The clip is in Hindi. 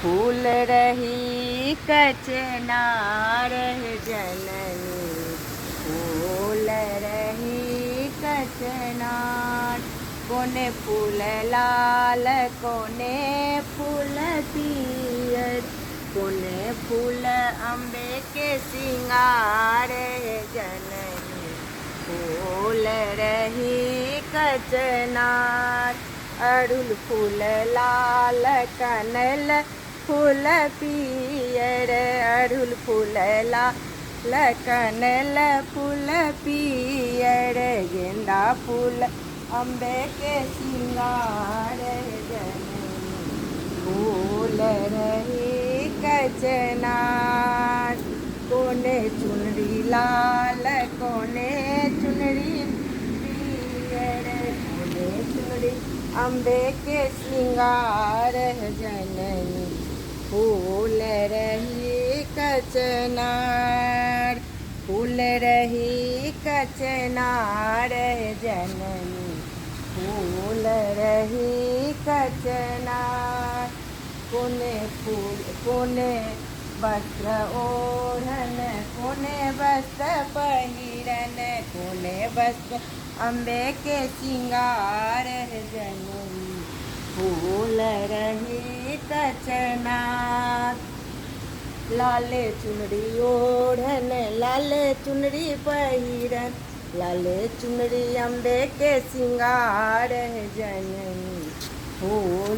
फूल रही कचनार जननी, फूल रही कचनार। कोने फूल लाल कोने फूल पियर, कोने फूल अम्बे के सिंगार जननी, फूल रही कचनार। अड़हुल फूल लाल कनैल फूल पियर, अड़हुल फूल लाल कनैल फूल पियर। गेंदा फूल अम्बे के सिंगार जननी, फूल रही कचनार। कोने चुनरी लाल कोने चुनरी पियर, कोने चुनरी अम्बे के सिंगार जननी, फूल रही कचनार। फूल रही कचनार जननी, फूल रही कचनार। कोने फूल कोने वस्त्र ओढ़न, कोने वस्त्र पहिरन, कोने वस्त्र अम्बे के सिंगार जननी, फूल रही कचनार। लाले चुनरी ओढ़न लाले चुनरी पहिरन, लाले चुनरी अम्बे के सिंगार जननी, फूल